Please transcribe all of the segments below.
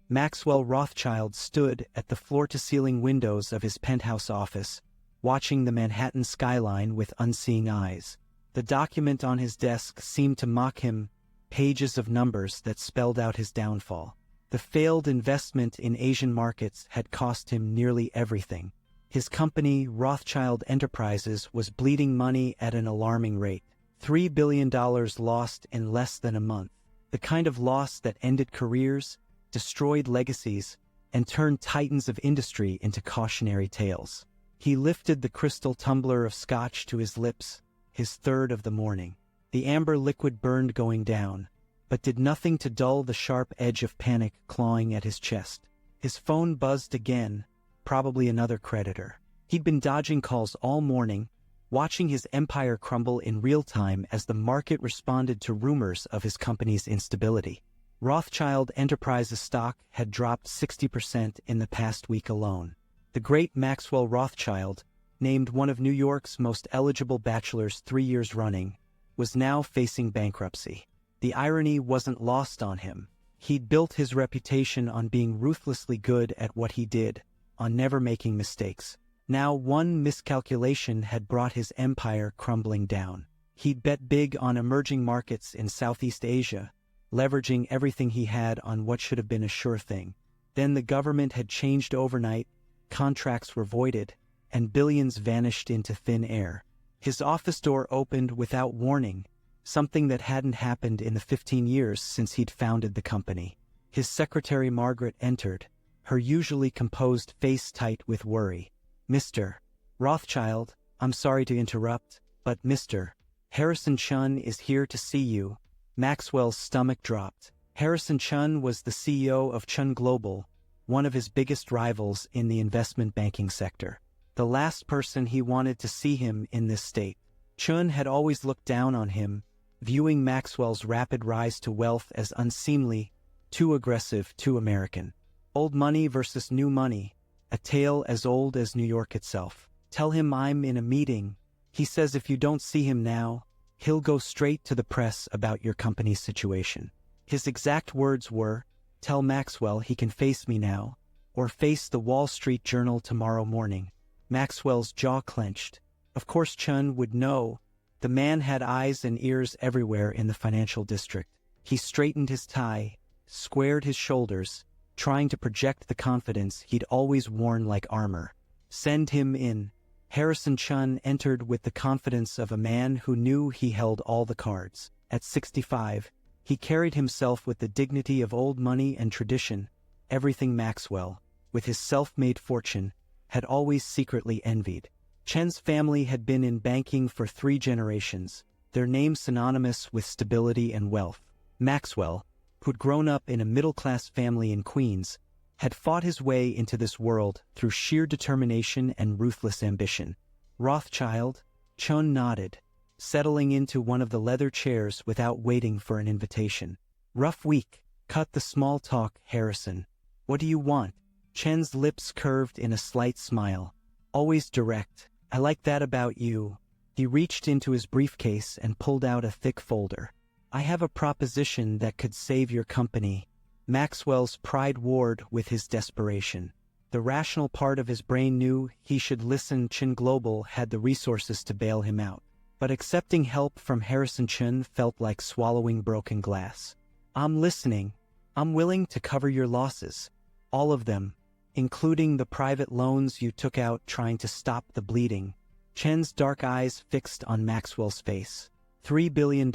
Maxwell Rothschild stood at the floor-to-ceiling windows of his penthouse office, watching the Manhattan skyline with unseeing eyes. The document on his desk seemed to mock him, pages of numbers that spelled out his downfall. The failed investment in Asian markets had cost him nearly everything. His company, Rothschild Enterprises, was bleeding money at an alarming rate. $3 billion lost in less than a month. The kind of loss that ended careers, destroyed legacies, and turned titans of industry into cautionary tales. He lifted the crystal tumbler of scotch to his lips, his third of the morning. The amber liquid burned going down, but did nothing to dull the sharp edge of panic clawing at his chest. His phone buzzed again, probably another creditor. He'd been dodging calls all morning, watching his empire crumble in real time as the market responded to rumors of his company's instability. Rothschild Enterprises stock had dropped 60% in the past week alone. The great Maxwell Rothschild, named one of New York's most eligible bachelors 3 years running, was now facing bankruptcy. The irony wasn't lost on him. He'd built his reputation on being ruthlessly good at what he did, on never making mistakes. Now one miscalculation had brought his empire crumbling down. He'd bet big on emerging markets in Southeast Asia, leveraging everything he had on what should have been a sure thing. Then the government had changed overnight, contracts were voided, and billions vanished into thin air. His office door opened without warning, something that hadn't happened in the 15 years since he'd founded the company. His secretary Margaret entered, her usually composed face tight with worry. "Mr. Rothschild, I'm sorry to interrupt, but Mr. Harrison Chun is here to see you." Maxwell's stomach dropped. Harrison Chun was the CEO of Chun Global, one of his biggest rivals in the investment banking sector. The last person he wanted to see him in this state. Chun had always looked down on him, viewing Maxwell's rapid rise to wealth as unseemly, too aggressive, too American. Old money versus new money, a tale as old as New York itself. "Tell him I'm in a meeting. He says if you don't see him now, he'll go straight to the press about your company's situation." His exact words were, "Tell Maxwell he can face me now, or face the Wall Street Journal tomorrow morning." Maxwell's jaw clenched. Of course Chun would know. The man had eyes and ears everywhere in the financial district. He straightened his tie, squared his shoulders, trying to project the confidence he'd always worn like armor. "Send him in." Harrison Chun entered with the confidence of a man who knew he held all the cards. At 65, he carried himself with the dignity of old money and tradition, everything Maxwell, with his self-made fortune, had always secretly envied. Chen's family had been in banking for 3 generations, their name synonymous with stability and wealth. Maxwell, who'd grown up in a middle-class family in Queens, had fought his way into this world through sheer determination and ruthless ambition. "Rothschild?" Chun nodded, settling into one of the leather chairs without waiting for an invitation. "Rough week." "Cut the small talk, Harrison. What do you want?" Chen's lips curved in a slight smile. "Always direct. I like that about you." He reached into his briefcase and pulled out a thick folder. "I have a proposition that could save your company." Maxwell's pride warred with his desperation. The rational part of his brain knew he should listen. Chun Global had the resources to bail him out. But accepting help from Harrison Chun felt like swallowing broken glass. "I'm listening. I'm willing to cover your losses. All of them, including the private loans you took out trying to stop the bleeding." Chen's dark eyes fixed on Maxwell's face. $3 billion,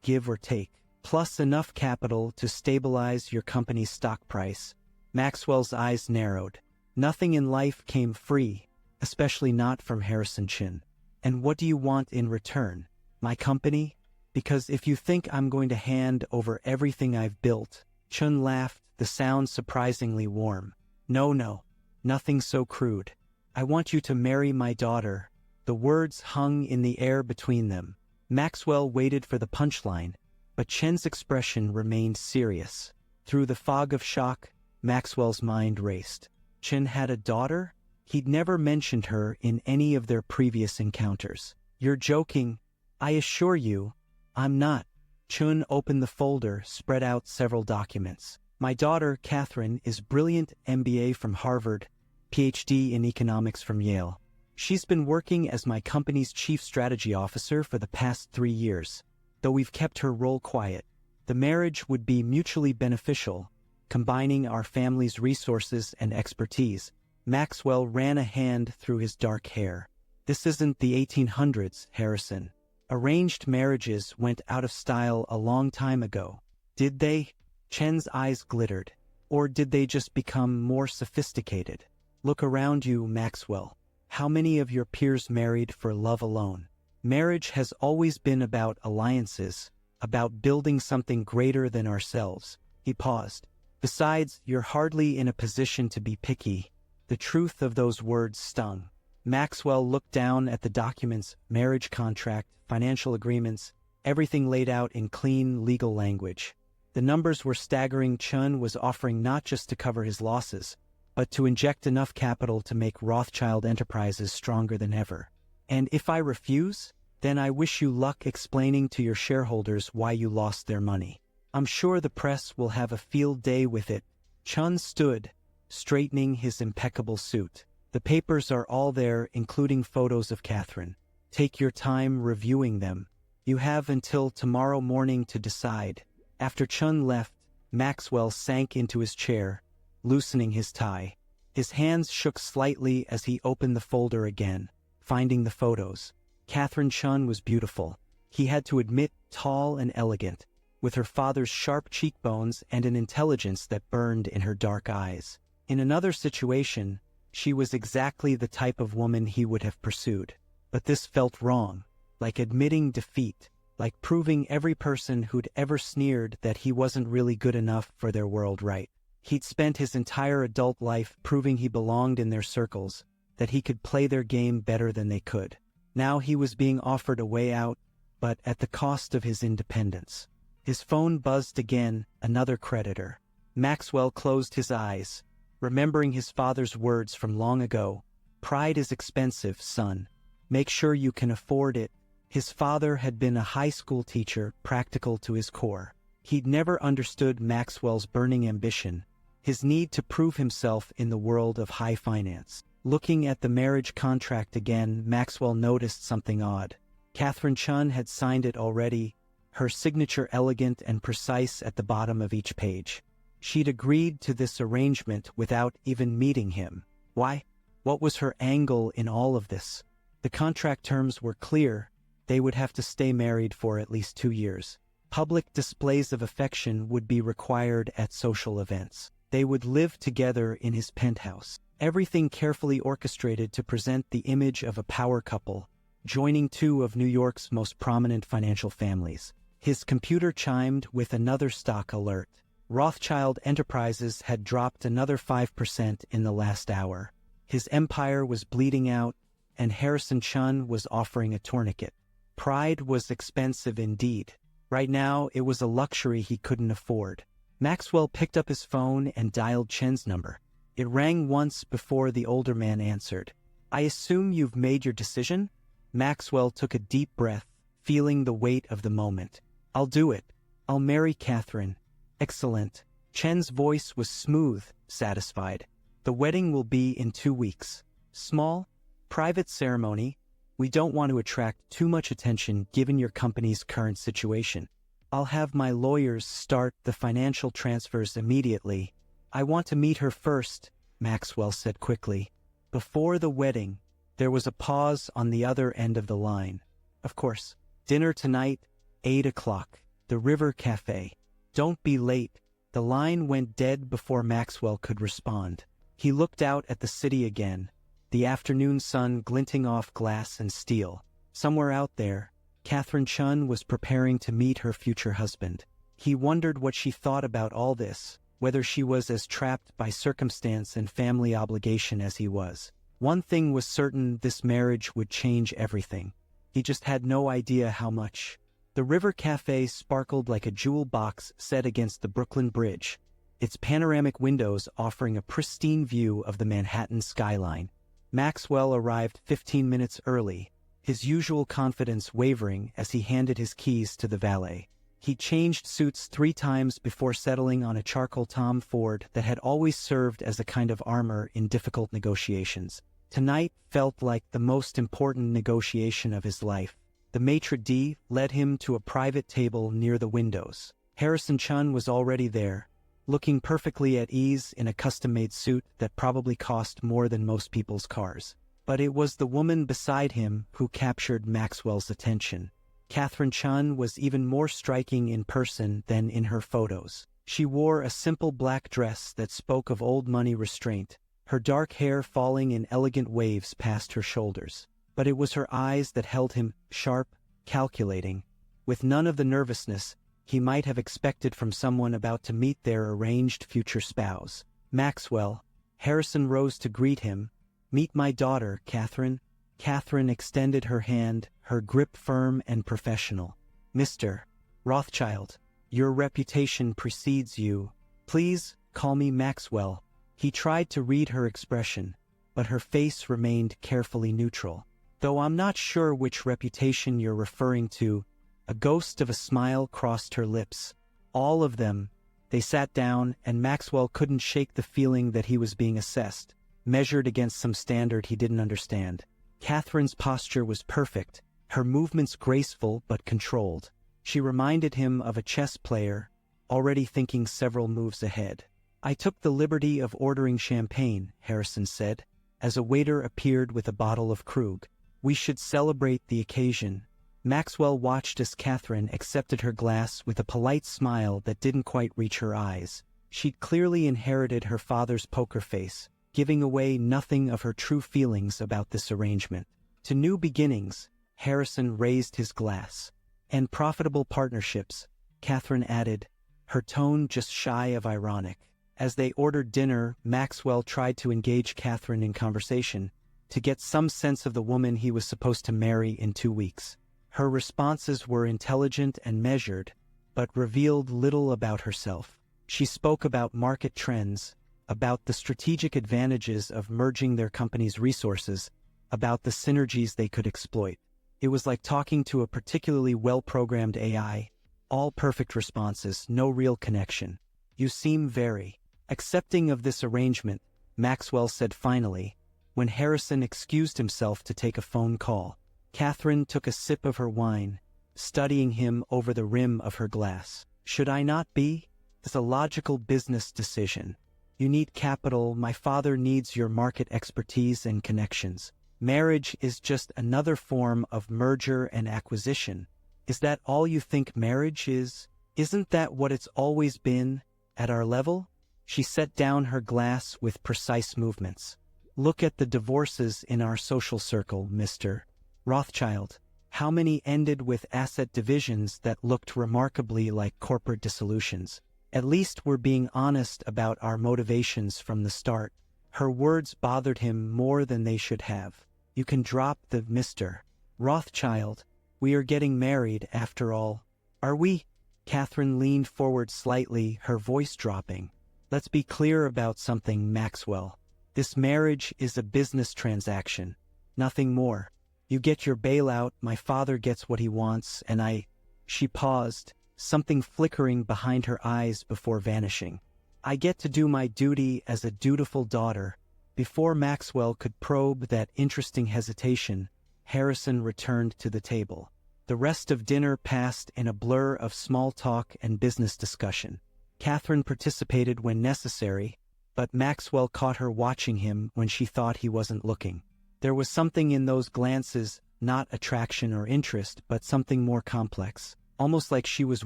give or take, plus enough capital to stabilize your company's stock price. Maxwell's eyes narrowed. Nothing in life came free, especially not from Harrison Chun. "And what do you want in return? My company? Because if you think I'm going to hand over everything I've built." Chun laughed, the sound surprisingly warm. No, nothing so crude. "I want you to marry my daughter." The words hung in the air between them. Maxwell waited for the punchline, but Chen's expression remained serious. Through the fog of shock, Maxwell's mind raced. Chen had a daughter? He'd never mentioned her in any of their previous encounters. "You're joking. I assure you, I'm not." Chun opened the folder, spread out several documents. My daughter, Catherine, is brilliant, MBA from Harvard, PhD in economics from Yale. She's been working as my company's chief strategy officer for the past 3 years, though we've kept her role quiet. The marriage would be mutually beneficial, combining our family's resources and expertise. Maxwell ran a hand through his dark hair. This isn't the 1800s, Harrison. Arranged marriages went out of style a long time ago. Did they? Chen's eyes glittered. Or did they just become more sophisticated? Look around you, Maxwell. How many of your peers married for love alone? Marriage has always been about alliances, about building something greater than ourselves. He paused. Besides, you're hardly in a position to be picky. The truth of those words stung. Maxwell looked down at the documents, marriage contract, financial agreements, everything laid out in clean, legal language. The numbers were staggering. Chen was offering not just to cover his losses, but to inject enough capital to make Rothschild Enterprises stronger than ever. And if I refuse, then I wish you luck explaining to your shareholders why you lost their money. I'm sure the press will have a field day with it. Chen stood, straightening his impeccable suit. The papers are all there, including photos of Catherine. Take your time reviewing them. You have until tomorrow morning to decide. After Chen left, Maxwell sank into his chair, loosening his tie. His hands shook slightly as he opened the folder again, finding the photos. Catherine Chen was beautiful. He had to admit, tall and elegant, with her father's sharp cheekbones and an intelligence that burned in her dark eyes. In another situation, she was exactly the type of woman he would have pursued. But this felt wrong, like admitting defeat, like proving every person who'd ever sneered that he wasn't really good enough for their world right. He'd spent his entire adult life proving he belonged in their circles, that he could play their game better than they could. Now he was being offered a way out, but at the cost of his independence. His phone buzzed again, another creditor. Maxwell closed his eyes, remembering his father's words from long ago. Pride is expensive, son. Make sure you can afford it. His father had been a high school teacher, practical to his core. He'd never understood Maxwell's burning ambition, his need to prove himself in the world of high finance. Looking at the marriage contract again, Maxwell noticed something odd. Catherine Chen had signed it already, her signature elegant and precise at the bottom of each page. She'd agreed to this arrangement without even meeting him. Why? What was her angle in all of this? The contract terms were clear. They would have to stay married for at least 2 years. Public displays of affection would be required at social events. They would live together in his penthouse. Everything carefully orchestrated to present the image of a power couple, joining 2 of New York's most prominent financial families. His computer chimed with another stock alert. Rothschild Enterprises had dropped another 5% in the last hour. His empire was bleeding out, and Harrison Chen was offering a tourniquet. Pride was expensive indeed. Right now, it was a luxury he couldn't afford. Maxwell picked up his phone and dialed Chen's number. It rang once before the older man answered. I assume you've made your decision? Maxwell took a deep breath, feeling the weight of the moment. I'll do it. I'll marry Catherine. Excellent. Chen's voice was smooth, satisfied. The wedding will be in 2 weeks. Small, private ceremony. We don't want to attract too much attention given your company's current situation. I'll have my lawyers start the financial transfers immediately. I want to meet her first, Maxwell said quickly. Before the wedding, there was a pause on the other end of the line. Of course. Dinner tonight, 8 o'clock. The River Cafe. Don't be late. The line went dead before Maxwell could respond. He looked out at the city again, the afternoon sun glinting off glass and steel. Somewhere out there, Catherine Chen was preparing to meet her future husband. He wondered what she thought about all this, whether she was as trapped by circumstance and family obligation as he was. One thing was certain, this marriage would change everything. He just had no idea how much. The River Cafe sparkled like a jewel box set against the Brooklyn Bridge, its panoramic windows offering a pristine view of the Manhattan skyline. Maxwell arrived 15 minutes early, his usual confidence wavering as he handed his keys to the valet. He changed suits 3 times before settling on a charcoal Tom Ford that had always served as a kind of armor in difficult negotiations. Tonight felt like the most important negotiation of his life. The maitre d' led him to a private table near the windows. Harrison Chun was already there, looking perfectly at ease in a custom-made suit that probably cost more than most people's cars. But it was the woman beside him who captured Maxwell's attention. Catherine Chun was even more striking in person than in her photos. She wore a simple black dress that spoke of old money restraint, her dark hair falling in elegant waves past her shoulders. But it was her eyes that held him, sharp, calculating, with none of the nervousness he might have expected from someone about to meet their arranged future spouse. Maxwell. Harrison rose to greet him. "Meet my daughter, Catherine." Catherine extended her hand, her grip firm and professional. "Mr. Rothschild, your reputation precedes you. Please call me Maxwell." He tried to read her expression, but her face remained carefully neutral. "Though I'm not sure which reputation you're referring to." A ghost of a smile crossed her lips. "All of them." They sat down, and Maxwell couldn't shake the feeling that he was being assessed, measured against some standard he didn't understand. Catherine's posture was perfect, her movements graceful but controlled. She reminded him of a chess player, already thinking several moves ahead. "I took the liberty of ordering champagne," Harrison said, as a waiter appeared with a bottle of Krug. "We should celebrate the occasion." Maxwell watched as Catherine accepted her glass with a polite smile that didn't quite reach her eyes. She'd clearly inherited her father's poker face, giving away nothing of her true feelings about this arrangement. "To new beginnings," Harrison raised his glass. "And profitable partnerships," Catherine added, her tone just shy of ironic. As they ordered dinner, Maxwell tried to engage Catherine in conversation, to get some sense of the woman he was supposed to marry in 2 weeks. Her responses were intelligent and measured, but revealed little about herself. She spoke about market trends, about the strategic advantages of merging their company's resources, about the synergies they could exploit. It was like talking to a particularly well-programmed AI. All perfect responses, no real connection. "You seem very accepting of this arrangement," Maxwell said finally, when Harrison excused himself to take a phone call. Catherine took a sip of her wine, studying him over the rim of her glass. "Should I not be? It's a logical business decision. You need capital, my father needs your market expertise and connections. Marriage is just another form of merger and acquisition. Is that all you think marriage is? Isn't that what it's always been, at our level?" She set down her glass with precise movements. "Look at the divorces in our social circle, Mr. Rothschild. How many ended with asset divisions that looked remarkably like corporate dissolutions? At least we're being honest about our motivations from the start." Her words bothered him more than they should have. "You can drop the Mr. Rothschild. We are getting married, after all." "Are we?" Catherine leaned forward slightly, her voice dropping. "Let's be clear about something, Maxwell. This marriage is a business transaction. Nothing more. You get your bailout, my father gets what he wants, and I—" She paused, something flickering behind her eyes before vanishing. "I get to do my duty as a dutiful daughter." Before Maxwell could probe that interesting hesitation, Harrison returned to the table. The rest of dinner passed in a blur of small talk and business discussion. Catherine participated when necessary, but Maxwell caught her watching him when she thought he wasn't looking. There was something in those glances, not attraction or interest, but something more complex, almost like she was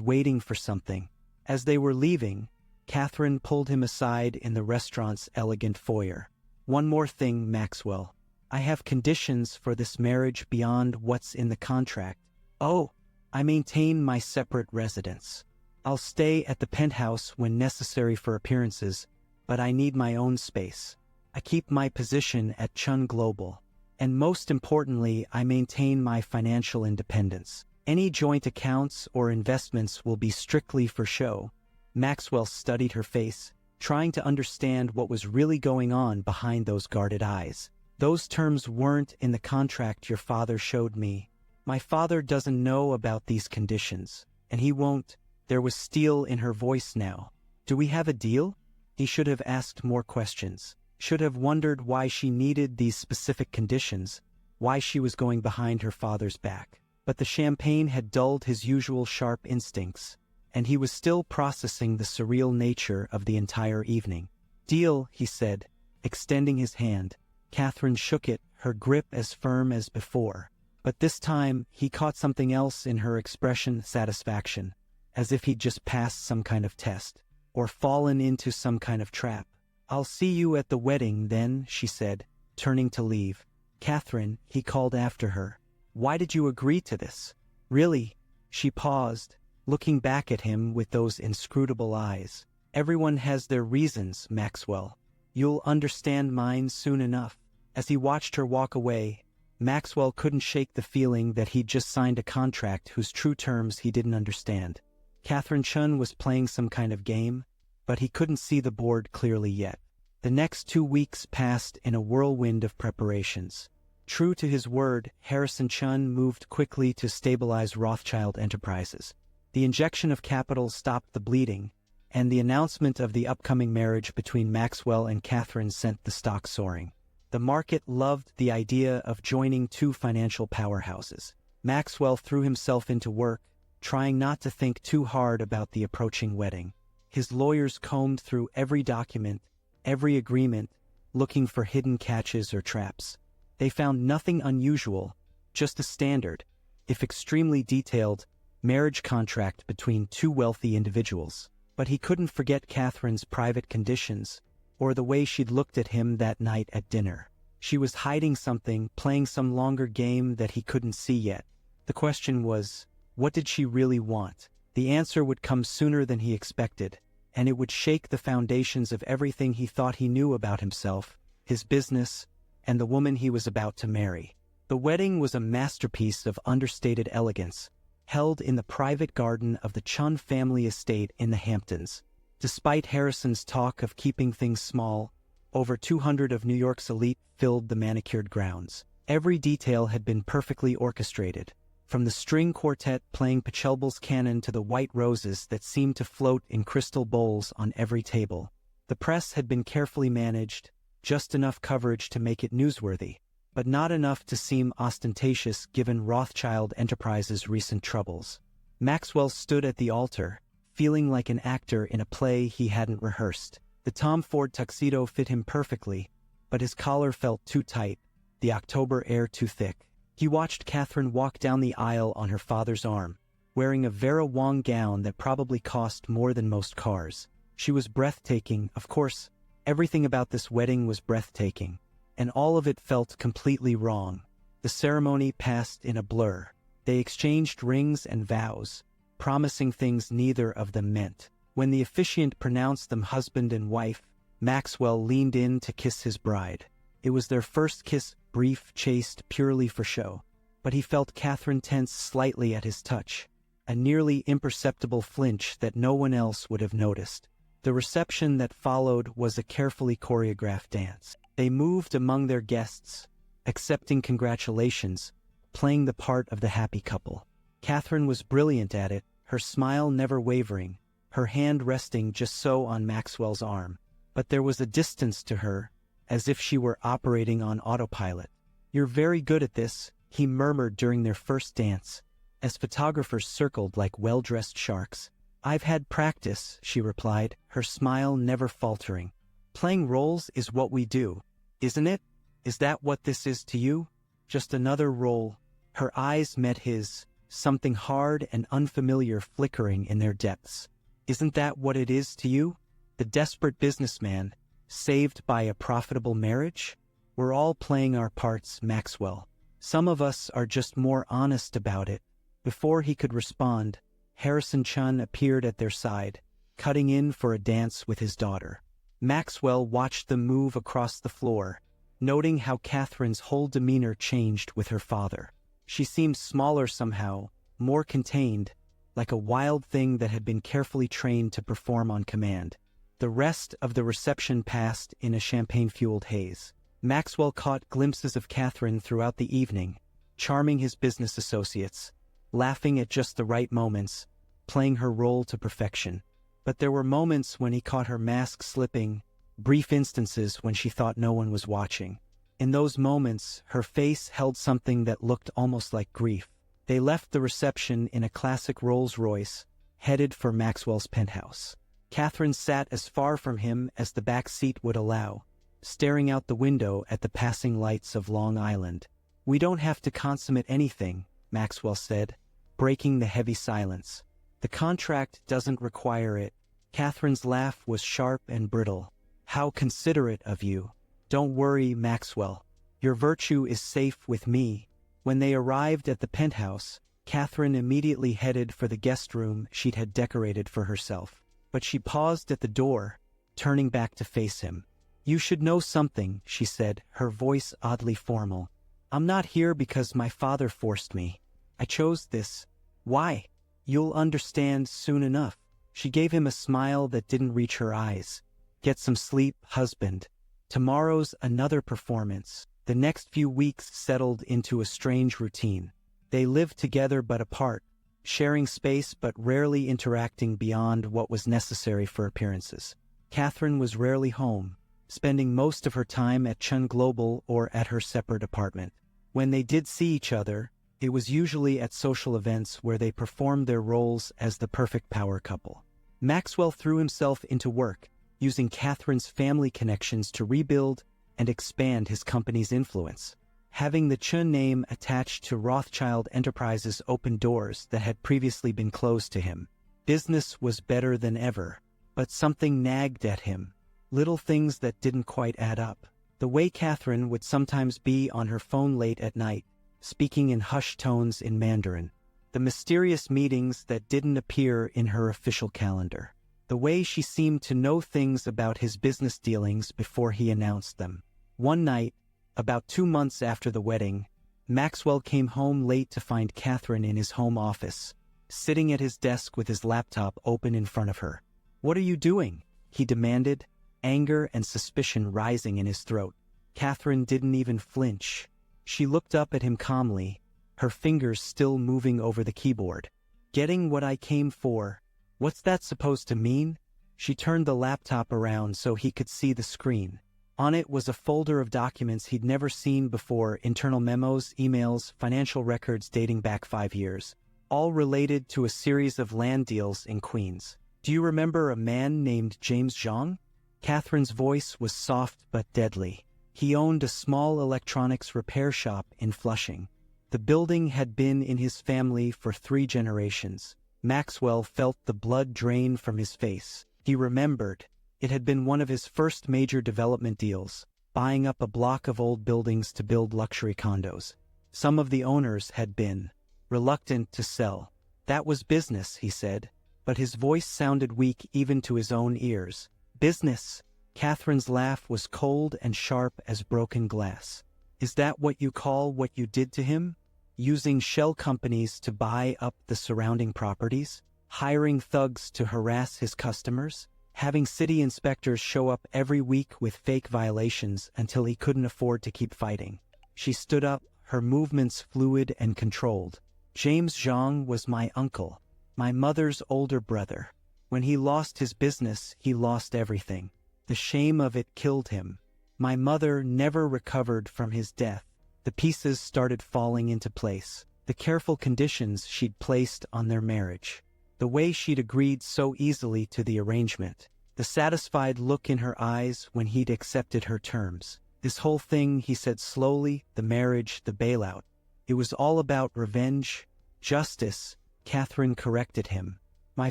waiting for something. As they were leaving, Catherine pulled him aside in the restaurant's elegant foyer. "One more thing, Maxwell. I have conditions for this marriage beyond what's in the contract." "Oh, I maintain my separate residence. I'll stay at the penthouse when necessary for appearances, but I need my own space. I keep my position at Chun Global. And most importantly, I maintain my financial independence. Any joint accounts or investments will be strictly for show." Maxwell studied her face, trying to understand what was really going on behind those guarded eyes. "Those terms weren't in the contract your father showed me. My father doesn't know about these conditions, and he won't." There was steel in her voice now. "Do we have a deal?" He should have asked more questions. Should have wondered why she needed these specific conditions, why she was going behind her father's back. But the champagne had dulled his usual sharp instincts, and he was still processing the surreal nature of the entire evening. "Deal," he said, extending his hand. Catherine shook it, her grip as firm as before. But this time, he caught something else in her expression: satisfaction, as if he'd just passed some kind of test, or fallen into some kind of trap. "I'll see you at the wedding, then," she said, turning to leave. "Catherine," he called after her, "why did you agree to this? Really?" She paused, looking back at him with those inscrutable eyes. "Everyone has their reasons, Maxwell. You'll understand mine soon enough." As he watched her walk away, Maxwell couldn't shake the feeling that he'd just signed a contract whose true terms he didn't understand. Catherine Chun was playing some kind of game, but he couldn't see the board clearly yet. The next 2 weeks passed in a whirlwind of preparations. True to his word, Harrison Chun moved quickly to stabilize Rothschild Enterprises. The injection of capital stopped the bleeding, and the announcement of the upcoming marriage between Maxwell and Catherine sent the stock soaring. The market loved the idea of joining two financial powerhouses. Maxwell threw himself into work, trying not to think too hard about the approaching wedding. His lawyers combed through every document, every agreement, looking for hidden catches or traps. They found nothing unusual, just a standard, if extremely detailed, marriage contract between two wealthy individuals. But he couldn't forget Catherine's private conditions, or the way she'd looked at him that night at dinner. She was hiding something, playing some longer game that he couldn't see yet. The question was, what did she really want? The answer would come sooner than he expected, and it would shake the foundations of everything he thought he knew about himself, his business, and the woman he was about to marry. The wedding was a masterpiece of understated elegance, held in the private garden of the Chun family estate in the Hamptons. Despite Harrison's talk of keeping things small, over 200 of New York's elite filled the manicured grounds. Every detail had been perfectly orchestrated, from the string quartet playing Pachelbel's canon to the white roses that seemed to float in crystal bowls on every table. The press had been carefully managed, just enough coverage to make it newsworthy, but not enough to seem ostentatious given Rothschild Enterprises' recent troubles. Maxwell stood at the altar, feeling like an actor in a play he hadn't rehearsed. The Tom Ford tuxedo fit him perfectly, but his collar felt too tight, the October air too thick. He watched Catherine walk down the aisle on her father's arm, wearing a Vera Wang gown that probably cost more than most cars. She was breathtaking, of course. Everything about this wedding was breathtaking, and all of it felt completely wrong. The ceremony passed in a blur. They exchanged rings and vows, promising things neither of them meant. When the officiant pronounced them husband and wife, Maxwell leaned in to kiss his bride. It was their first kiss, brief, chaste, purely for show. But he felt Catherine tense slightly at his touch, a nearly imperceptible flinch that no one else would have noticed. The reception that followed was a carefully choreographed dance. They moved among their guests, accepting congratulations, playing the part of the happy couple. Catherine was brilliant at it, her smile never wavering, her hand resting just so on Maxwell's arm. But there was a distance to her, as if she were operating on autopilot. "You're very good at this," he murmured during their first dance, as photographers circled like well-dressed sharks. "I've had practice," she replied, her smile never faltering. "Playing roles is what we do, isn't it? Is that what this is to you? Just another role?" Her eyes met his, something hard and unfamiliar flickering in their depths. "Isn't that what it is to you? The desperate businessman, saved by a profitable marriage? We're all playing our parts, Maxwell. Some of us are just more honest about it." Before he could respond, Harrison Chun appeared at their side, cutting in for a dance with his daughter. Maxwell watched them move across the floor, noting how Catherine's whole demeanor changed with her father. She seemed smaller somehow, more contained, like a wild thing that had been carefully trained to perform on command. The rest of the reception passed in a champagne-fueled haze. Maxwell caught glimpses of Catherine throughout the evening, charming his business associates, laughing at just the right moments, playing her role to perfection. But there were moments when he caught her mask slipping, brief instances when she thought no one was watching. In those moments, her face held something that looked almost like grief. They left the reception in a classic Rolls-Royce, headed for Maxwell's penthouse. Catherine sat as far from him as the back seat would allow, staring out the window at the passing lights of Long Island. "We don't have to consummate anything," Maxwell said, breaking the heavy silence. "The contract doesn't require it." Catherine's laugh was sharp and brittle. "How considerate of you. Don't worry, Maxwell. Your virtue is safe with me." When they arrived at the penthouse, Catherine immediately headed for the guest room she'd had decorated for herself. But she paused at the door, turning back to face him. "You should know something," she said, her voice oddly formal. "I'm not here because my father forced me. I chose this. Why? You'll understand soon enough." She gave him a smile that didn't reach her eyes. "Get some sleep, husband. Tomorrow's another performance." The next few weeks settled into a strange routine. They lived together but apart, sharing space but rarely interacting beyond what was necessary for appearances. Catherine was rarely home, spending most of her time at Chun Global or at her separate apartment. When they did see each other, it was usually at social events where they performed their roles as the perfect power couple. Maxwell threw himself into work, using Catherine's family connections to rebuild and expand his company's influence. Having the Chun name attached to Rothschild Enterprises opened doors that had previously been closed to him. Business was better than ever, but something nagged at him. Little things that didn't quite add up. The way Catherine would sometimes be on her phone late at night, speaking in hushed tones in Mandarin. The mysterious meetings that didn't appear in her official calendar. The way she seemed to know things about his business dealings before he announced them. One night, about 2 months after the wedding, Maxwell came home late to find Catherine in his home office, sitting at his desk with his laptop open in front of her. "What are you doing?" he demanded, anger and suspicion rising in his throat. Catherine didn't even flinch. She looked up at him calmly, her fingers still moving over the keyboard. "Getting what I came for. What's that supposed to mean?" She turned the laptop around so he could see the screen. On it was a folder of documents he'd never seen before, internal memos, emails, financial records dating back 5 years, all related to a series of land deals in Queens. "Do you remember a man named James Zhang?" Catherine's voice was soft but deadly. He owned a small electronics repair shop in Flushing. The building had been in his family for 3 generations. Maxwell felt the blood drain from his face. He remembered. It had been one of his first major development deals, buying up a block of old buildings to build luxury condos. Some of the owners had been reluctant to sell. "That was business," he said, but his voice sounded weak even to his own ears. "Business?" Catherine's laugh was cold and sharp as broken glass. "Is that what you call what you did to him? Using shell companies to buy up the surrounding properties? Hiring thugs to harass his customers? Having city inspectors show up every week with fake violations until he couldn't afford to keep fighting?" She stood up, her movements fluid and controlled. "James Zhang was my uncle, my mother's older brother. When he lost his business, he lost everything. The shame of it killed him. My mother never recovered from his death. The pieces started falling into place. The careful conditions she'd placed on their marriage. The way she'd agreed so easily to the arrangement. The satisfied look in her eyes when he'd accepted her terms. This whole thing," he said slowly, "the marriage, the bailout. It was all about revenge, justice." Catherine corrected him. "My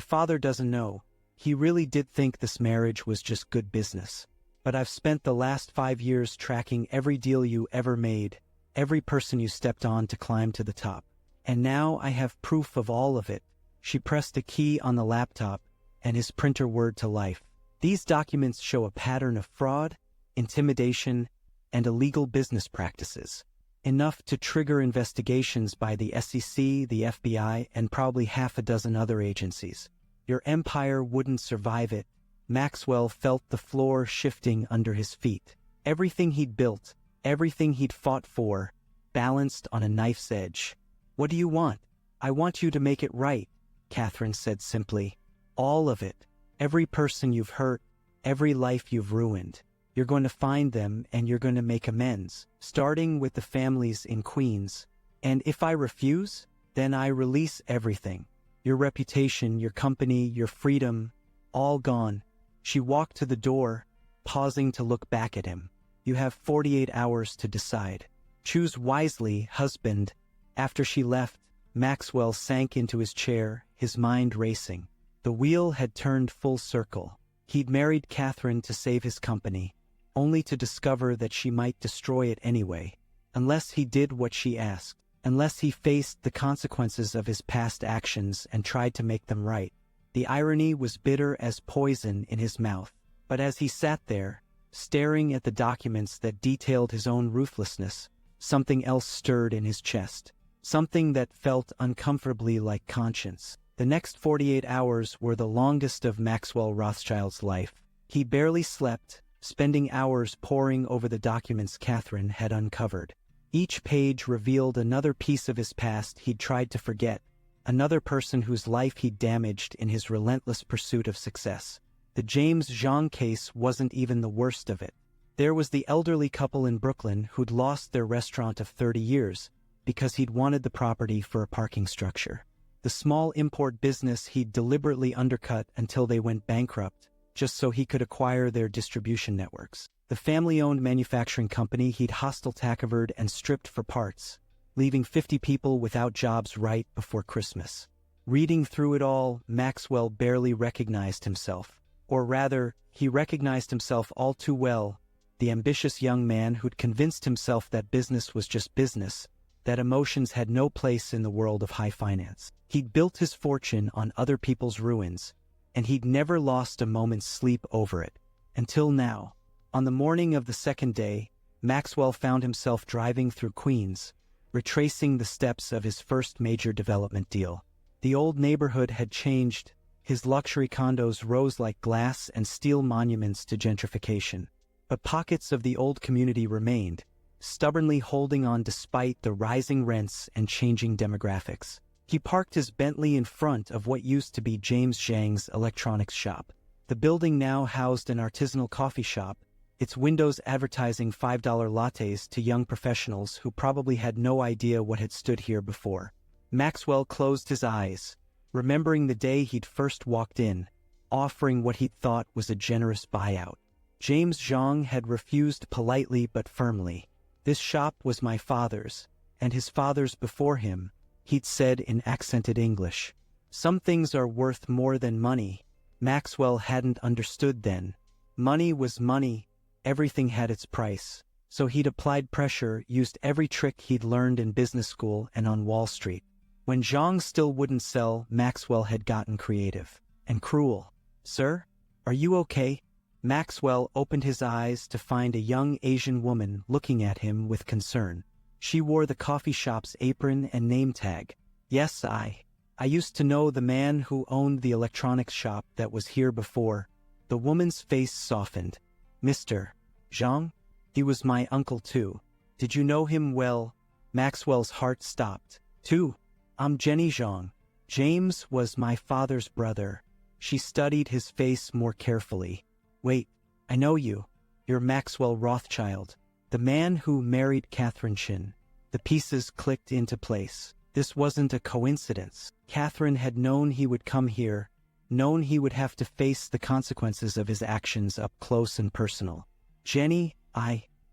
father doesn't know. He really did think this marriage was just good business. But I've spent the last 5 years tracking every deal you ever made, every person you stepped on to climb to the top. And now I have proof of all of it." She pressed a key on the laptop, and his printer whirred to life. "These documents show a pattern of fraud, intimidation, and illegal business practices. Enough to trigger investigations by the SEC, the FBI, and probably half a dozen other agencies. Your empire wouldn't survive it." Maxwell felt the floor shifting under his feet. Everything he'd built, everything he'd fought for, balanced on a knife's edge. "What do you want?" "I want you to make it right." Catherine said simply. All of it. Every person you've hurt, every life you've ruined. You're going to find them and you're going to make amends, starting with the families in Queens. And if I refuse, then I release everything. Your reputation, your company, your freedom, all gone. She walked to the door, pausing to look back at him. You have 48 hours to decide. Choose wisely, husband. After she left, Maxwell sank into his chair, his mind racing. The wheel had turned full circle. He'd married Catherine to save his company, only to discover that she might destroy it anyway, unless he did what she asked, unless he faced the consequences of his past actions and tried to make them right. The irony was bitter as poison in his mouth. But as he sat there, staring at the documents that detailed his own ruthlessness, something else stirred in his chest, something that felt uncomfortably like conscience. The next 48 hours were the longest of Maxwell Rothschild's life. He barely slept, spending hours poring over the documents Catherine had uncovered. Each page revealed another piece of his past he'd tried to forget, another person whose life he'd damaged in his relentless pursuit of success. The James Zhang case wasn't even the worst of it. There was the elderly couple in Brooklyn who'd lost their restaurant of 30 years because he'd wanted the property for a parking structure. The small import business he'd deliberately undercut until they went bankrupt, just so he could acquire their distribution networks. The family-owned manufacturing company he'd hostile takeovered and stripped for parts, leaving 50 people without jobs right before Christmas. Reading through it all, Maxwell barely recognized himself. Or rather, he recognized himself all too well, the ambitious young man who'd convinced himself that business was just business, that emotions had no place in the world of high finance. He'd built his fortune on other people's ruins, and he'd never lost a moment's sleep over it. Until now. On the morning of the second day, Maxwell found himself driving through Queens, retracing the steps of his first major development deal. The old neighborhood had changed. His luxury condos rose like glass and steel monuments to gentrification. But pockets of the old community remained, stubbornly holding on despite the rising rents and changing demographics. He parked his Bentley in front of what used to be James Zhang's electronics shop. The building now housed an artisanal coffee shop, its windows advertising $5 lattes to young professionals who probably had no idea what had stood here before. Maxwell closed his eyes, remembering the day he'd first walked in, offering what he'd thought was a generous buyout. James Zhang had refused politely but firmly. "This shop was my father's, and his father's before him," he'd said in accented English. Some things are worth more than money. Maxwell hadn't understood then. Money was money, everything had its price. So he'd applied pressure, used every trick he'd learned in business school and on Wall Street. When Zhang still wouldn't sell, Maxwell had gotten creative and cruel. "Sir, are you okay?" Maxwell opened his eyes to find a young Asian woman looking at him with concern. She wore the coffee shop's apron and name tag. "Yes, I used to know the man who owned the electronics shop that was here before." The woman's face softened. "Mr. Zhang? He was my uncle too. Did you know him well?" Maxwell's heart stopped. "Too. I'm Jenny Zhang. James was my father's brother." She studied his face more carefully. "Wait, I know you. You're Maxwell Rothschild, the man who married Catherine Shin." The pieces clicked into place. This wasn't a coincidence. Catherine had known he would come here, known he would have to face the consequences of his actions up close and personal. "Jenny,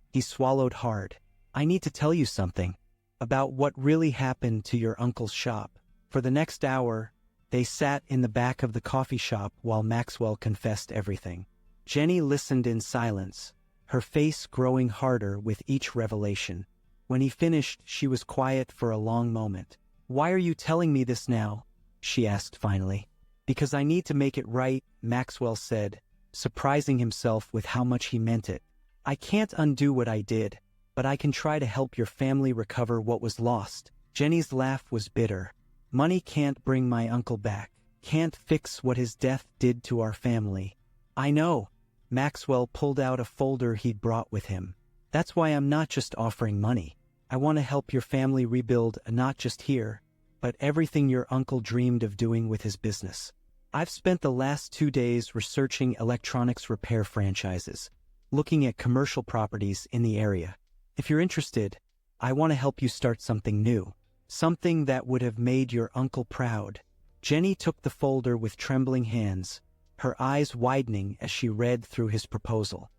he swallowed hard. "I need to tell you something about what really happened to your uncle's shop." For the next hour, they sat in the back of the coffee shop while Maxwell confessed everything. Jenny listened in silence, her face growing harder with each revelation. When he finished, she was quiet for a long moment. "Why are you telling me this now?" she asked finally. "Because I need to make it right," Maxwell said, surprising himself with how much he meant it. "I can't undo what I did, but I can try to help your family recover what was lost." Jenny's laugh was bitter. "Money can't bring my uncle back, can't fix what his death did to our family." "I know." Maxwell pulled out a folder he'd brought with him. "That's why I'm not just offering money. I want to help your family rebuild, not just here, but everything your uncle dreamed of doing with his business. I've spent the last 2 days researching electronics repair franchises, looking at commercial properties in the area. If you're interested, I want to help you start something new, something that would have made your uncle proud." Jenny took the folder with trembling hands, her eyes widening as she read through his proposal.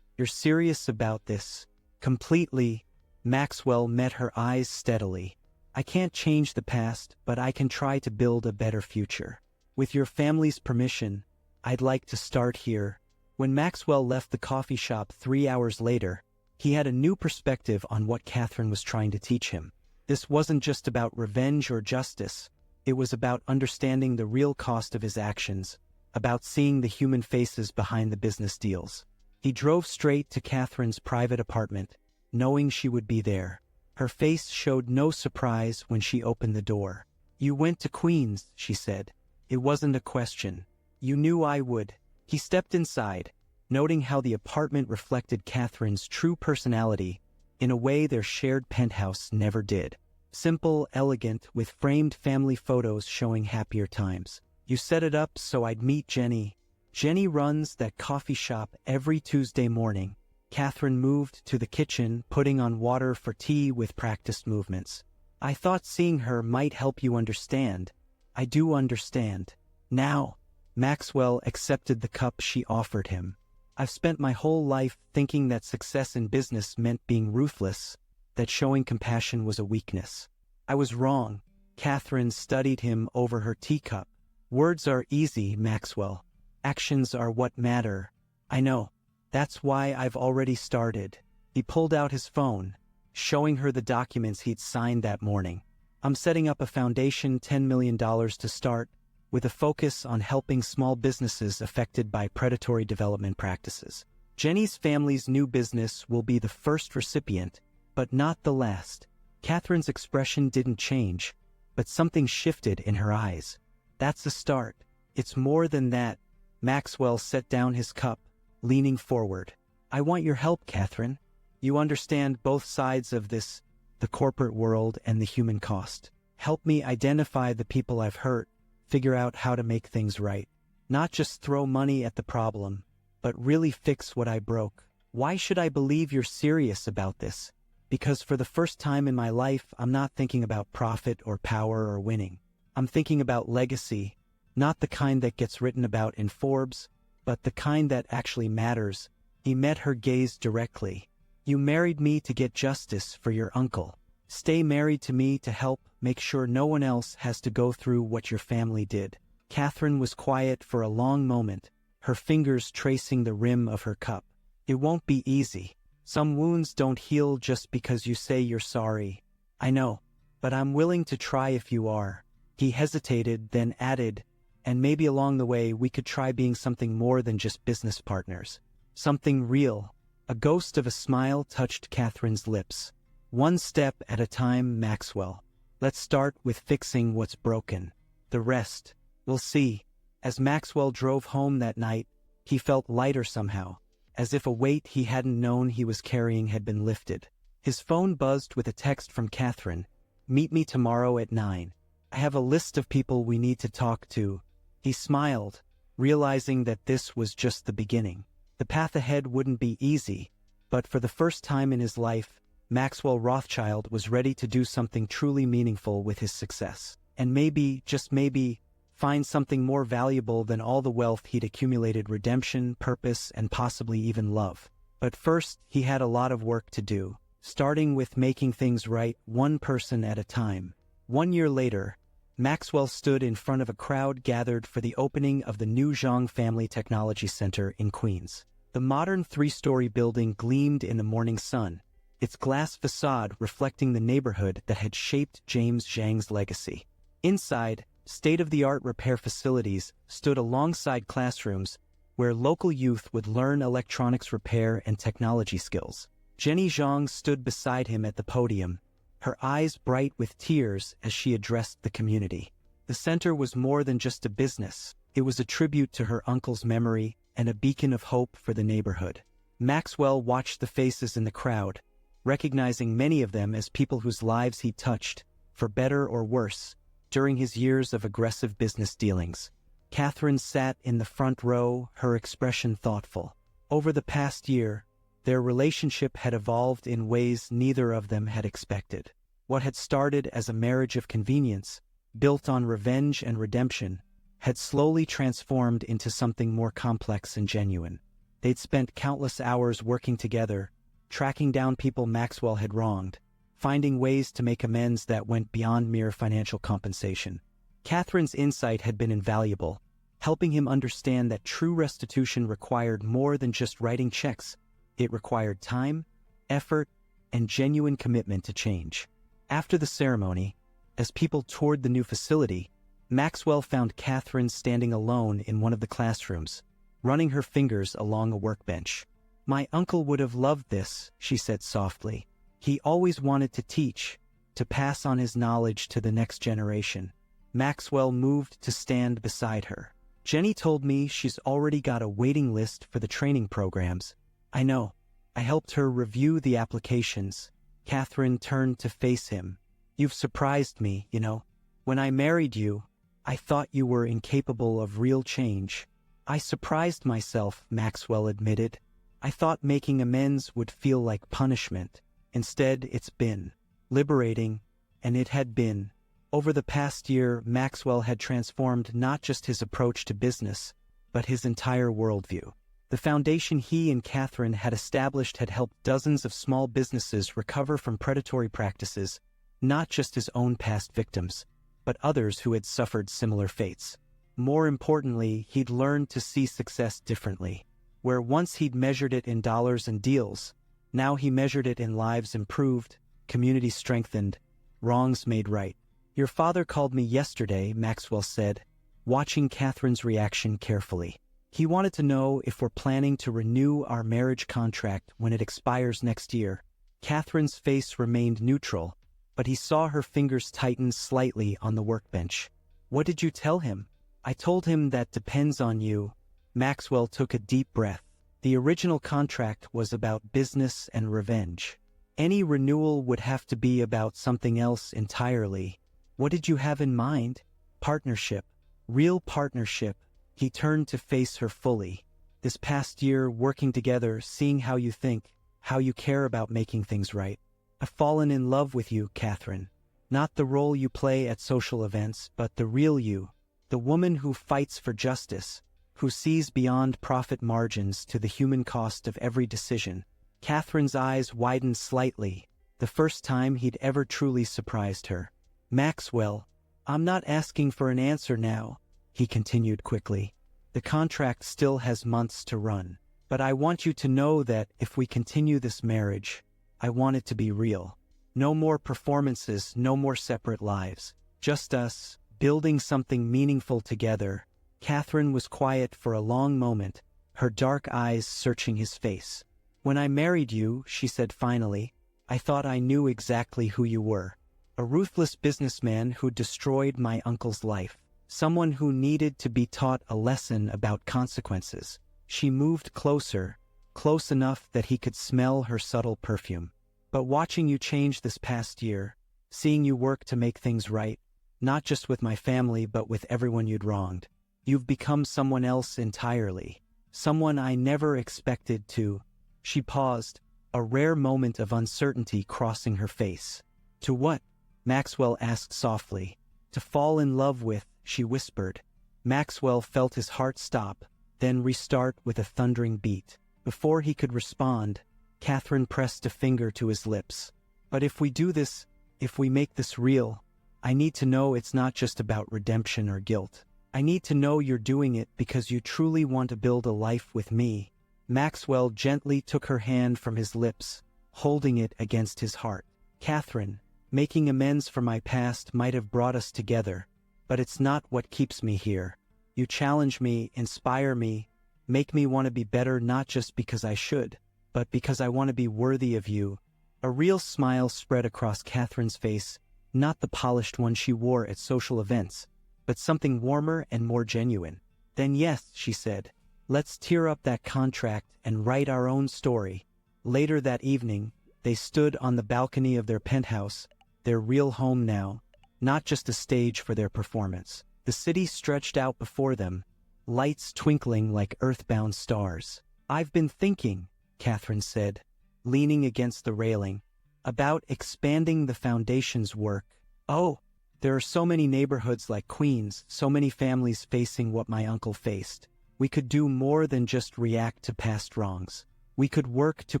You're serious about this?" "Completely." Maxwell met her eyes steadily. "I can't change the past, but I can try to build a better future. With your family's permission, I'd like to start here." When Maxwell left the coffee shop 3 hours later, he had a new perspective on what Catherine was trying to teach him. This wasn't just about revenge or justice. It was about understanding the real cost of his actions, about seeing the human faces behind the business deals. He drove straight to Catherine's private apartment, knowing she would be there. Her face showed no surprise when she opened the door. "You went to Queens," she said. "It wasn't a question. You knew I would." He stepped inside, noting how the apartment reflected Catherine's true personality in a way their shared penthouse never did. Simple, elegant, with framed family photos showing happier times. "You set it up so I'd meet Jenny. Jenny runs that coffee shop every Tuesday morning." Catherine moved to the kitchen, putting on water for tea with practiced movements. "I thought seeing her might help you understand." "I do understand now." Maxwell accepted the cup she offered him. "I've spent my whole life thinking that success in business meant being ruthless, that showing compassion was a weakness. I was wrong." Catherine studied him over her teacup. "Words are easy, Maxwell. Actions are what matter." "I know. That's why I've already started." He pulled out his phone, showing her the documents he'd signed that morning. "I'm setting up a foundation, $10 million to start, with a focus on helping small businesses affected by predatory development practices. Jenny's family's new business will be the first recipient, but not the last." Catherine's expression didn't change, but something shifted in her eyes. "That's a start. It's more than that." Maxwell set down his cup, leaning forward. "I want your help, Catherine. You understand both sides of this, the corporate world and the human cost. Help me identify the people I've hurt, figure out how to make things right. Not just throw money at the problem, but really fix what I broke." "Why should I believe you're serious about this?" "Because for the first time in my life, I'm not thinking about profit or power or winning. I'm thinking about legacy, not the kind that gets written about in Forbes, but the kind that actually matters." He met her gaze directly. "You married me to get justice for your uncle. Stay married to me to help make sure no one else has to go through what your family did." Catherine was quiet for a long moment, her fingers tracing the rim of her cup. "It won't be easy. Some wounds don't heal just because you say you're sorry." "I know, but I'm willing to try if you are." He hesitated, then added, "And maybe along the way we could try being something more than just business partners. Something real." A ghost of a smile touched Catherine's lips. "One step at a time, Maxwell. Let's start with fixing what's broken. The rest, we'll see." As Maxwell drove home that night, he felt lighter somehow, as if a weight he hadn't known he was carrying had been lifted. His phone buzzed with a text from Catherine. "Meet me tomorrow at 9. I have a list of people we need to talk to." He smiled, realizing that this was just the beginning. The path ahead wouldn't be easy, but for the first time in his life, Maxwell Rothschild was ready to do something truly meaningful with his success. And maybe, just maybe, find something more valuable than all the wealth he'd accumulated: redemption, purpose, and possibly even love. But first, he had a lot of work to do, starting with making things right, one person at a time. 1 year later, Maxwell stood in front of a crowd gathered for the opening of the new Zhang Family Technology Center in Queens. The modern 3-story building gleamed in the morning sun, its glass facade reflecting the neighborhood that had shaped James Zhang's legacy. Inside, state-of-the-art repair facilities stood alongside classrooms where local youth would learn electronics repair and technology skills. Jenny Zhang stood beside him at the podium, her eyes bright with tears as she addressed the community. The center was more than just a business. It was a tribute to her uncle's memory and a beacon of hope for the neighborhood. Maxwell watched the faces in the crowd, recognizing many of them as people whose lives he'd touched, for better or worse, during his years of aggressive business dealings. Catherine sat in the front row, her expression thoughtful. Over the past year, their relationship had evolved in ways neither of them had expected. What had started as a marriage of convenience, built on revenge and redemption, had slowly transformed into something more complex and genuine. They'd spent countless hours working together, tracking down people Maxwell had wronged, finding ways to make amends that went beyond mere financial compensation. Catherine's insight had been invaluable, helping him understand that true restitution required more than just writing checks. It required time, effort, and genuine commitment to change. After the ceremony, as people toured the new facility, Maxwell found Catherine standing alone in one of the classrooms, running her fingers along a workbench. "My uncle would have loved this," she said softly. "He always wanted to teach, to pass on his knowledge to the next generation." Maxwell moved to stand beside her. "Jenny told me she's already got a waiting list for the training programs." "I know. I helped her review the applications." Catherine turned to face him. "You've surprised me, you know. When I married you, I thought you were incapable of real change." "I surprised myself," Maxwell admitted. "I thought making amends would feel like punishment. Instead, it's been liberating, and it had been." Over the past year, Maxwell had transformed not just his approach to business, but his entire worldview. The foundation he and Catherine had established had helped dozens of small businesses recover from predatory practices, not just his own past victims, but others who had suffered similar fates. More importantly, he'd learned to see success differently. Where once he'd measured it in dollars and deals, now he measured it in lives improved, communities strengthened, wrongs made right. "Your father called me yesterday," Maxwell said, watching Catherine's reaction carefully. "He wanted to know if we're planning to renew our marriage contract when it expires next year." Catherine's face remained neutral, but he saw her fingers tighten slightly on the workbench. "What did you tell him?" "I told him that depends on you." Maxwell took a deep breath. The original contract was about business and revenge. Any renewal would have to be about something else entirely. "What did you have in mind?" "Partnership. Real partnership." He turned to face her fully. "This past year, working together, seeing how you think, how you care about making things right. I've fallen in love with you, Catherine. Not the role you play at social events, but the real you. The woman who fights for justice, who sees beyond profit margins to the human cost of every decision." Catherine's eyes widened slightly, the first time he'd ever truly surprised her. "Maxwell, I'm not asking for an answer now," he continued quickly. "The contract still has months to run. But I want you to know that if we continue this marriage, I want it to be real. No more performances, no more separate lives. Just us, building something meaningful together." Catherine was quiet for a long moment, her dark eyes searching his face. "When I married you," she said finally, "I thought I knew exactly who you were. A ruthless businessman who destroyed my uncle's life. Someone who needed to be taught a lesson about consequences." She moved closer, close enough that he could smell her subtle perfume. "But watching you change this past year, seeing you work to make things right, not just with my family but with everyone you'd wronged, you've become someone else entirely. Someone I never expected to." She paused, a rare moment of uncertainty crossing her face. "To what?" Maxwell asked softly. "To fall in love with," she whispered. Maxwell felt his heart stop, then restart with a thundering beat. Before he could respond, Catherine pressed a finger to his lips. "But if we do this, if we make this real, I need to know it's not just about redemption or guilt. I need to know you're doing it because you truly want to build a life with me." Maxwell gently took her hand from his lips, holding it against his heart. "Catherine, making amends for my past might have brought us together, but it's not what keeps me here. You challenge me, inspire me, make me want to be better not just because I should, but because I want to be worthy of you." A real smile spread across Catherine's face, not the polished one she wore at social events, but something warmer and more genuine. "Then yes," she said, "let's tear up that contract and write our own story." Later that evening, they stood on the balcony of their penthouse, their real home now, not just a stage for their performance. The city stretched out before them, lights twinkling like earthbound stars. "I've been thinking," Catherine said, leaning against the railing, "about expanding the foundation's work. Oh, there are so many neighborhoods like Queens, so many families facing what my uncle faced. We could do more than just react to past wrongs. We could work to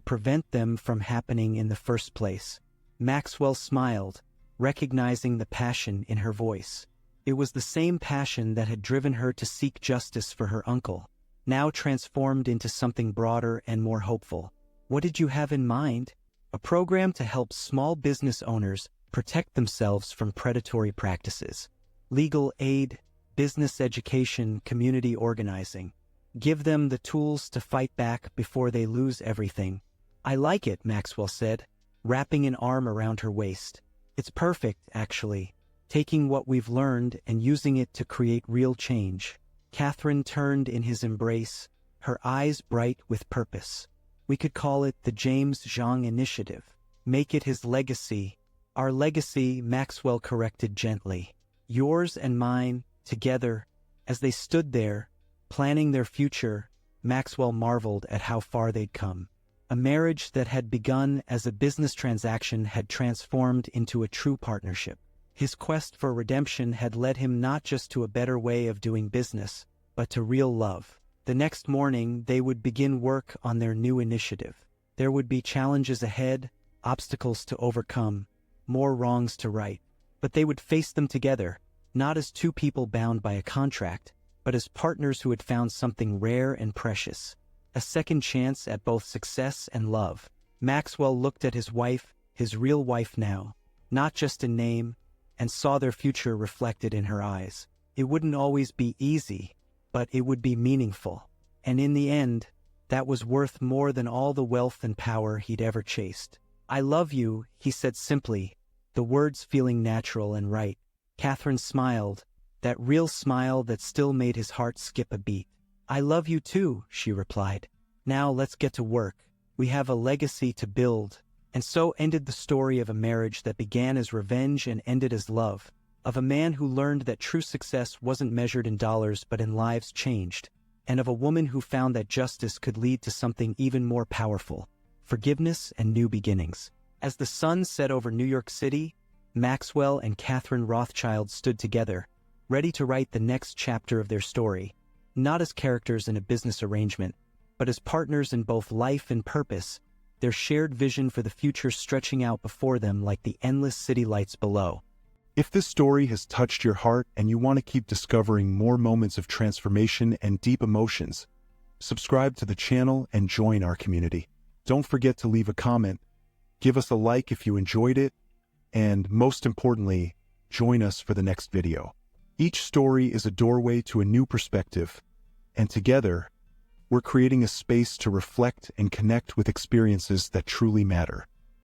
prevent them from happening in the first place." Maxwell smiled, recognizing the passion in her voice. It was the same passion that had driven her to seek justice for her uncle, now transformed into something broader and more hopeful. "What did you have in mind?" "A program to help small business owners protect themselves from predatory practices. Legal aid, business education, community organizing. Give them the tools to fight back before they lose everything." "I like it," Maxwell said, wrapping an arm around her waist. "It's perfect, actually. Taking what we've learned and using it to create real change." Catherine turned in his embrace, her eyes bright with purpose. "We could call it the James Zhang Initiative. Make it his legacy." "Our legacy," Maxwell corrected gently. "Yours and mine, together." As they stood there, planning their future, Maxwell marveled at how far they'd come. A marriage that had begun as a business transaction had transformed into a true partnership. His quest for redemption had led him not just to a better way of doing business, but to real love. The next morning, they would begin work on their new initiative. There would be challenges ahead, obstacles to overcome, more wrongs to right. But they would face them together, not as two people bound by a contract, but as partners who had found something rare and precious. A second chance at both success and love. Maxwell looked at his wife, his real wife now, not just in name, and saw their future reflected in her eyes. It wouldn't always be easy, but it would be meaningful. And in the end, that was worth more than all the wealth and power he'd ever chased. "I love you," he said simply, the words feeling natural and right. Catherine smiled, that real smile that still made his heart skip a beat. "I love you too," she replied. "Now let's get to work. We have a legacy to build." And so ended the story of a marriage that began as revenge and ended as love, of a man who learned that true success wasn't measured in dollars but in lives changed, and of a woman who found that justice could lead to something even more powerful, forgiveness and new beginnings. As the sun set over New York City, Maxwell and Catherine Rothschild stood together, ready to write the next chapter of their story, not as characters in a business arrangement, but as partners in both life and purpose, their shared vision for the future stretching out before them like the endless city lights below. If this story has touched your heart and you want to keep discovering more moments of transformation and deep emotions, subscribe to the channel and join our community. Don't forget to leave a comment, give us a like if you enjoyed it, and most importantly, join us for the next video. Each story is a doorway to a new perspective, and together, we're creating a space to reflect and connect with experiences that truly matter.